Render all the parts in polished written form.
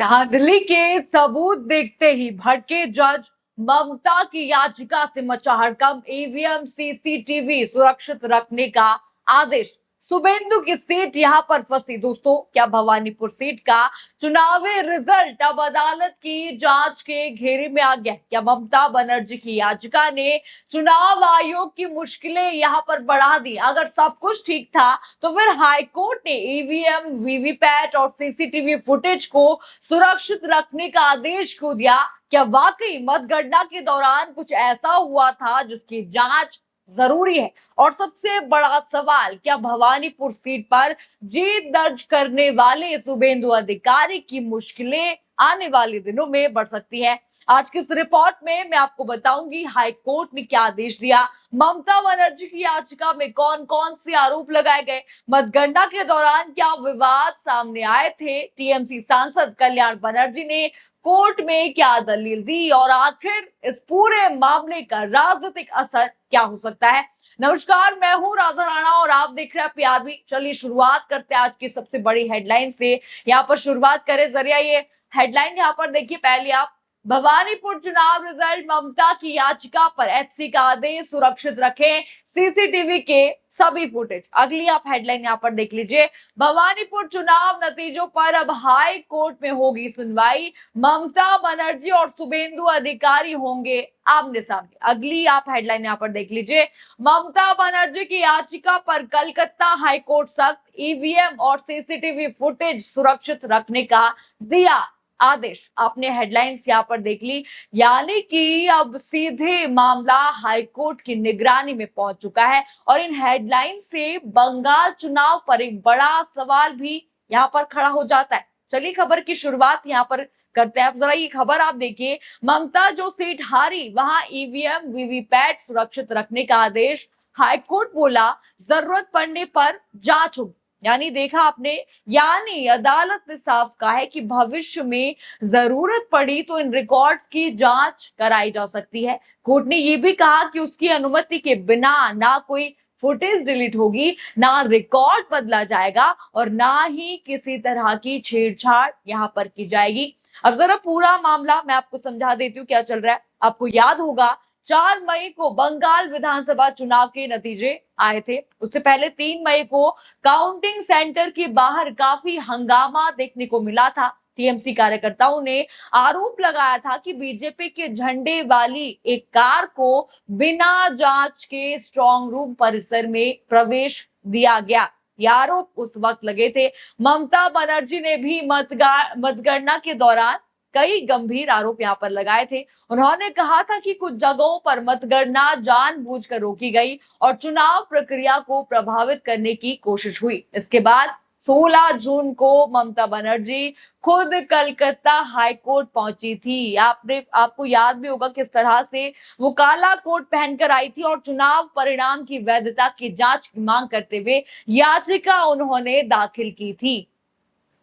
धांधली के सबूत देखते ही भड़के जज, ममता की याचिका से मचा हड़कंप, ईवीएम सीसीटीवी सुरक्षित रखने का आदेश। शुभेंदु की सीट यहां पर फंसी दोस्तों। क्या भवानीपुर सीट का चुनावी रिजल्ट अब अदालत की जांच के घेरे में आ गया? क्या ममता बनर्जी की याचिका ने चुनाव आयोग की मुश्किलें यहां पर बढ़ा दी? अगर सब कुछ ठीक था तो फिर हाईकोर्ट ने ईवीएम, वीवीपैट और सीसीटीवी फुटेज को सुरक्षित रखने का आदेश क्यों दिया? क्या वाकई मतगणना के दौरान कुछ ऐसा हुआ था जिसकी जांच जरूरी है? और सबसे बड़ा सवाल, क्या भवानीपुर सीट पर जीत दर्ज करने वाले शुभेंदु अधिकारी की मुश्किलें आने वाले दिनों में बढ़ सकती है? आज की इस रिपोर्ट में मैं आपको बताऊंगी हाई कोर्ट ने क्या आदेश दिया, ममता बनर्जी की याचिका में कौन कौन से आरोप लगाए गए, मतगणना के दौरान क्या विवाद सामने आए थे, टीएमसी सांसद कल्याण बनर्जी ने कोर्ट में क्या दलील दी, और आखिर इस पूरे मामले का राजनीतिक असर क्या हो सकता है। नमस्कार, मैं हूं राधा राणा और आप देख रहे हैं पीआरबी। चलिए शुरुआत करते हैं आज की सबसे बड़ी हेडलाइन से। यहाँ पर शुरुआत करें जरिया ये हेडलाइन, यहाँ पर देखिए पहले आप, भवानीपुर चुनाव रिजल्ट, ममता की याचिका पर एचसी का आदेश, सुरक्षित रखें सीसीटीवी के सभी फुटेज। अगली आप हेडलाइन यहाँ पर देख लीजिए, भवानीपुर चुनाव नतीजों पर अब हाई कोर्ट में होगी सुनवाई, ममता बनर्जी और शुभेंदु अधिकारी होंगे आमने सामने। अगली आप हेडलाइन यहाँ पर देख लीजिए, ममता बनर्जी की याचिका पर कलकत्ता हाईकोर्ट सख्त, ईवीएम और सीसीटीवी फुटेज सुरक्षित रखने का दिया आदेश। आपने हेडलाइंस यहाँ पर देख ली, यानी कि अब सीधे मामला हाईकोर्ट की निगरानी में पहुंच चुका है। और इन हेडलाइन से बंगाल चुनाव पर एक बड़ा सवाल भी यहाँ पर खड़ा हो जाता है। चलिए खबर की शुरुआत यहाँ पर करते हैं। अब जरा ये खबर आप देखिए, ममता जो सीट हारी वहां ईवीएम वीवीपैट सुरक्षित रखने का आदेश, हाईकोर्ट बोला जरूरत पड़ने पर जांच होगी। यानी देखा आपने, यानी अदालत ने साफ कहा है कि भविष्य में जरूरत पड़ी तो इन रिकॉर्ड्स की जांच कराई जा सकती है। कोर्ट ने यह भी कहा कि उसकी अनुमति के बिना ना कोई फुटेज डिलीट होगी, ना रिकॉर्ड बदला जाएगा और ना ही किसी तरह की छेड़छाड़ यहाँ पर की जाएगी। अब जरा पूरा मामला मैं आपको समझा देती हूँ क्या चल रहा है। आपको याद होगा 4 मई को बंगाल विधानसभा चुनाव के नतीजे आए थे। उससे पहले 3 मई को काउंटिंग सेंटर के बाहर काफी हंगामा देखने को मिला था। टीएमसी कार्यकर्ताओं ने आरोप लगाया था कि बीजेपी के झंडे वाली एक कार को बिना जांच के स्ट्रांग रूम परिसर में प्रवेश दिया गया। ये आरोप उस वक्त लगे थे। ममता बनर्जी ने भी मतगणना के दौरान कई गंभीर आरोप यहाँ पर लगाए थे। उन्होंने कहा था कि कुछ जगहों पर मतगणना जानबूझकर रोकी गई और चुनाव प्रक्रिया को प्रभावित करने की कोशिश हुई। इसके बाद 16 जून को ममता बनर्जी खुद कलकत्ता हाईकोर्ट पहुंची थी। आपको याद भी होगा किस तरह से वो काला कोट पहनकर आई थी और चुनाव परिणाम की वैधता की जांच की मांग करते हुए याचिका उन्होंने दाखिल की थी।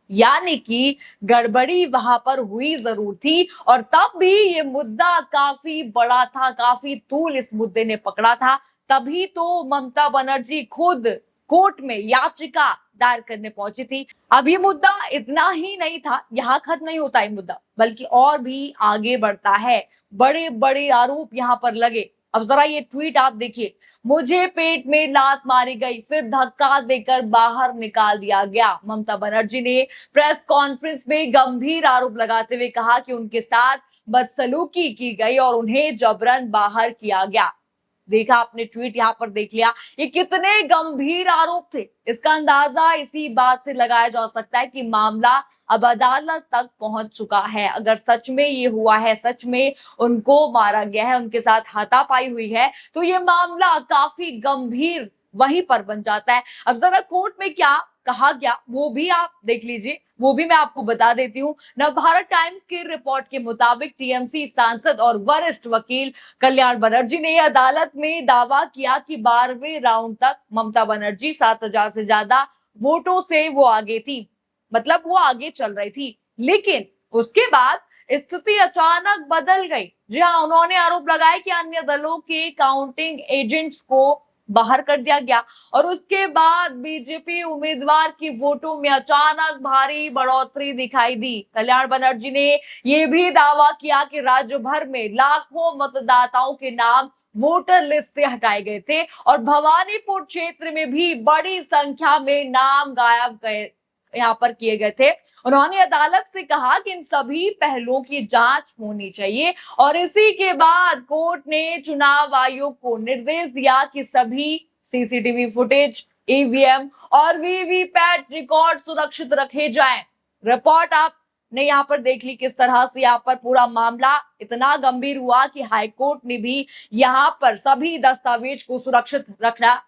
यानी कि गड़बड़ी वहां पर हुई जरूर थी और तब भी ये मुद्दा काफी बड़ा था, काफी तूल इस मुद्दे ने पकड़ा था। तभी तो ममता बनर्जी खुद कोर्ट में याचिका दायर करने पहुंची थी। अब ये मुद्दा इतना ही नहीं था, यहाँ खत्म नहीं होता ये मुद्दा, बल्कि और भी आगे बढ़ता है। बड़े बड़े आरोप यहाँ पर लगे। अब जरा ये ट्वीट आप देखिए, मुझे पेट में लात मारी गई, फिर धक्का देकर बाहर निकाल दिया गया। ममता बनर्जी ने प्रेस कॉन्फ्रेंस में गंभीर आरोप लगाते हुए कहा कि उनके साथ बदसलूकी की गई और उन्हें जबरन बाहर किया गया। देखा आपने ट्वीट यहाँ पर देख लिया, ये कितने गंभीर आरोप थे। इसका अंदाजा इसी बात से लगाया जा सकता है कि मामला अब अदालत तक पहुंच चुका है। अगर सच में ये हुआ है, सच में उनको मारा गया है, उनके साथ हाथापाई हुई है, तो ये मामला काफी गंभीर वहीं पर बन जाता है। अब जरा कोर्ट में क्या कहा गया वो भी आप देख लीजिए, वो भी मैं आपको बता देती हूँ। नवभारत टाइम्स की रिपोर्ट के मुताबिक टीएमसी सांसद और वरिष्ठ वकील कल्याण बनर्जी ने अदालत में दावा किया कि 12वें राउंड तक ममता बनर्जी 7,000 से ज्यादा वोटों से वो आगे थी, मतलब वो आगे चल रही थी। लेकिन उसके बाद स्थिति अचानक बदल गई। जी हाँ, उन्होंने आरोप लगाया कि अन्य दलों के काउंटिंग एजेंट्स को बाहर कर दिया गया और उसके बाद बीजेपी उम्मीदवार की वोटों में अचानक भारी बढ़ोतरी दिखाई दी। कल्याण बनर्जी ने यह भी दावा किया कि राज्य भर में लाखों मतदाताओं के नाम वोटर लिस्ट से हटाए गए थे और भवानीपुर क्षेत्र में भी बड़ी संख्या में नाम गायब गए यहाँ पर किए गए थे। उन्होंने अदालत से कहा कि इन सभी पहलुओं की जांच होनी चाहिए और इसी के बाद कोर्ट ने चुनाव आयोग को निर्देश दिया कि सभी सीसीटीवी फुटेज, ईवीएम और वीवीपैट रिकॉर्ड सुरक्षित रखे जाएं। रिपोर्ट आपने यहाँ पर देख ली किस तरह से यहाँ पर पूरा मामला इतना गंभीर हुआ कि हाईकोर्ट ने भी यहाँ पर सभी दस्तावेज को सुरक्षित रखना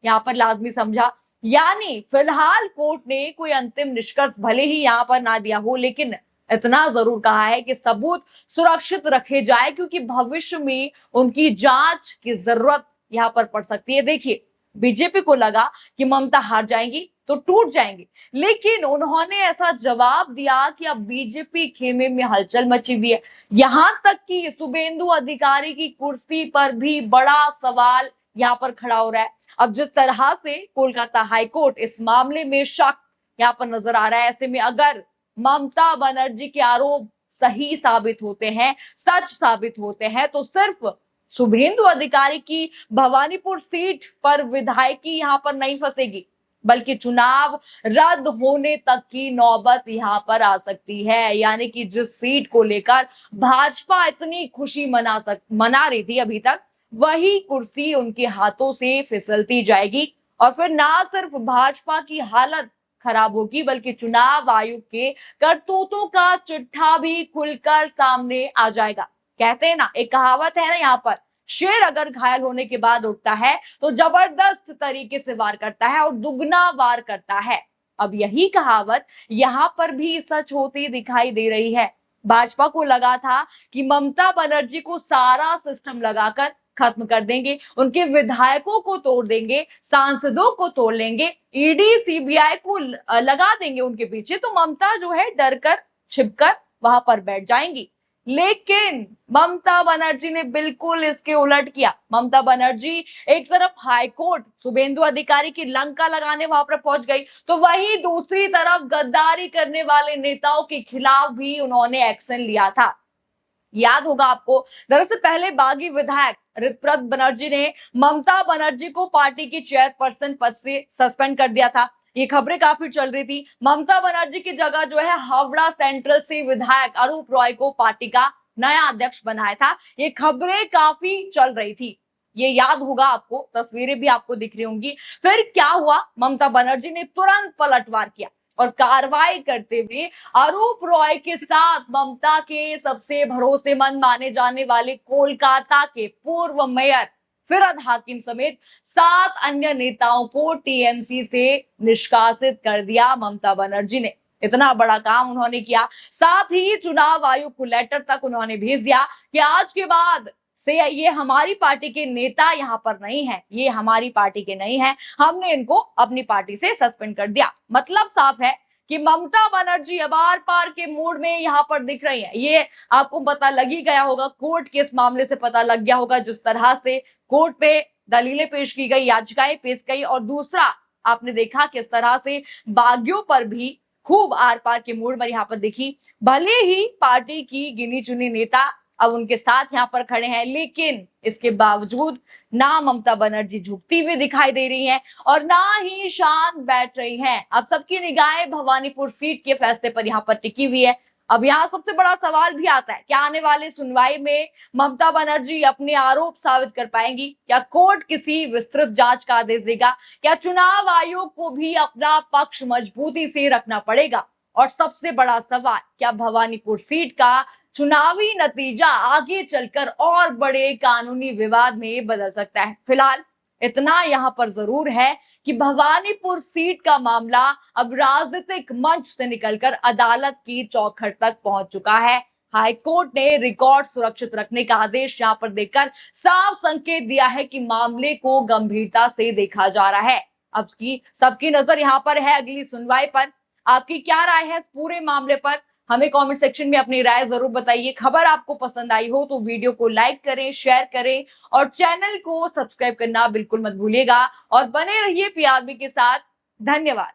यहाँ पर लाजमी समझा। यानी फिलहाल कोर्ट ने कोई अंतिम निष्कर्ष भले ही यहाँ पर ना दिया हो, लेकिन इतना जरूर कहा है कि सबूत सुरक्षित रखे जाए क्योंकि भविष्य में उनकी जांच की जरूरत यहाँ पर पड़ सकती है। देखिए, बीजेपी को लगा कि ममता हार जाएंगी तो टूट जाएंगे, लेकिन उन्होंने ऐसा जवाब दिया कि अब बीजेपी खेमे में हलचल मची हुई है। यहां तक कि शुभेंदु अधिकारी की कुर्सी पर भी बड़ा सवाल यहाँ पर खड़ा हो रहा है। अब जिस तरह से कोलकाता हाईकोर्ट इस मामले में शक यहाँ पर नजर आ रहा है, ऐसे में अगर ममता बनर्जी के आरोप सही साबित होते हैं, सच साबित होते हैं, तो सिर्फ शुभेंदु अधिकारी की भवानीपुर सीट पर विधायकी यहाँ पर नहीं फंसेगी, बल्कि चुनाव रद्द होने तक की नौबत यहाँ पर आ सकती है। यानी कि जिस सीट को लेकर भाजपा इतनी खुशी मना रही थी अभी तक, वही कुर्सी उनके हाथों से फिसलती जाएगी और फिर ना सिर्फ भाजपा की हालत खराब होगी, बल्कि चुनाव आयोग के करतूतों का चिट्ठा भी खुलकर सामने आ जाएगा। कहते हैं ना, एक कहावत है ना यहाँ पर, शेर अगर घायल होने के बाद उठता है तो जबरदस्त तरीके से वार करता है और दुगना वार करता है। अब यही कहावत यहाँ पर भी सच होती दिखाई दे रही है। भाजपा को लगा था कि ममता बनर्जी को सारा सिस्टम लगाकर खत्म कर देंगे, उनके विधायकों को तोड़ देंगे, सांसदों को तोड़ लेंगे, ईडी सीबीआई को लगा देंगे उनके पीछे, तो ममता जो है डर कर छिपकर वहां पर बैठ जाएंगी। लेकिन ममता बनर्जी ने बिल्कुल इसके उलट किया। ममता बनर्जी एक तरफ हाईकोर्ट शुभेंदु अधिकारी की लंका लगाने वहां पर पहुंच गई, तो वही दूसरी तरफ गद्दारी करने वाले नेताओं के खिलाफ भी उन्होंने एक्शन लिया था। याद होगा आपको, दरअसल पहले बागी विधायक ऋतप्रत बनर्जी ने ममता बनर्जी को पार्टी की चेयरपर्सन पद से सस्पेंड कर दिया था। ये खबरें काफी चल रही थी। ममता बनर्जी की जगह जो है हावड़ा सेंट्रल से विधायक अरूप रॉय को पार्टी का नया अध्यक्ष बनाया था। ये खबरें काफी चल रही थी, ये याद होगा आपको, तस्वीरें भी आपको दिख रही होंगी। फिर क्या हुआ, ममता बनर्जी ने तुरंत पलटवार किया और कार्रवाई करते हुए अरूप रॉय के साथ ममता के सबसे भरोसेमंद माने जाने वाले कोलकाता के पूर्व मेयर फिरहाद हाकिम समेत 7 अन्य नेताओं को टीएमसी से निष्कासित कर दिया ममता बनर्जी ने। इतना बड़ा काम उन्होंने किया। साथ ही चुनाव आयोग को लेटर तक उन्होंने भेज दिया कि आज के बाद से ये हमारी पार्टी के नेता यहाँ पर नहीं है, ये हमारी पार्टी के नहीं है, हमने इनको अपनी पार्टी से सस्पेंड कर दिया। मतलब साफ है कि ममता बनर्जी अब आर पार के मूड में यहाँ पर दिख रही है। ये आपको पता लग ही गया होगा, कोर्ट के इस मामले से पता लग गया होगा, जिस तरह से कोर्ट पे दलीलें पेश की गई, याचिकाएं पेश की, और दूसरा आपने देखा किस तरह से बागियों पर भी खूब आर पार के मूड में यहाँ पर दिखी। भले ही पार्टी की गिनी चुनी नेता अब उनके साथ यहाँ पर खड़े हैं, लेकिन इसके बावजूद ना ममता बनर्जी झुकती हुई दिखाई दे रही हैं और ना ही शांत बैठ रही हैं। अब सबकी निगाहें भवानीपुर सीट के फैसले पर यहाँ पर टिकी हुई है। अब यहाँ सबसे बड़ा सवाल भी आता है, क्या आने वाले सुनवाई में ममता बनर्जी अपने आरोप साबित कर पाएंगी? क्या कोर्ट किसी विस्तृत जांच का आदेश देगा? क्या चुनाव आयोग को भी अपना पक्ष मजबूती से रखना पड़ेगा? और सबसे बड़ा सवाल, क्या भवानीपुर सीट का चुनावी नतीजा आगे चलकर और बड़े कानूनी विवाद में बदल सकता है? फिलहाल इतना यहाँ पर जरूर है कि भवानीपुर सीट का मामला अब राजनीतिक मंच से निकलकर अदालत की चौखट तक पहुंच चुका है। हाईकोर्ट ने रिकॉर्ड सुरक्षित रखने का आदेश यहाँ पर देकर साफ संकेत दिया है कि मामले को गंभीरता से देखा जा रहा है। अब सबकी नजर यहाँ पर है अगली सुनवाई पर। आपकी क्या राय है इस पूरे मामले पर? हमें कमेंट सेक्शन में अपनी राय जरूर बताइए। खबर आपको पसंद आई हो तो वीडियो को लाइक करें, शेयर करें और चैनल को सब्सक्राइब करना बिल्कुल मत भूलिएगा और बने रहिए पीआरबी के साथ। धन्यवाद।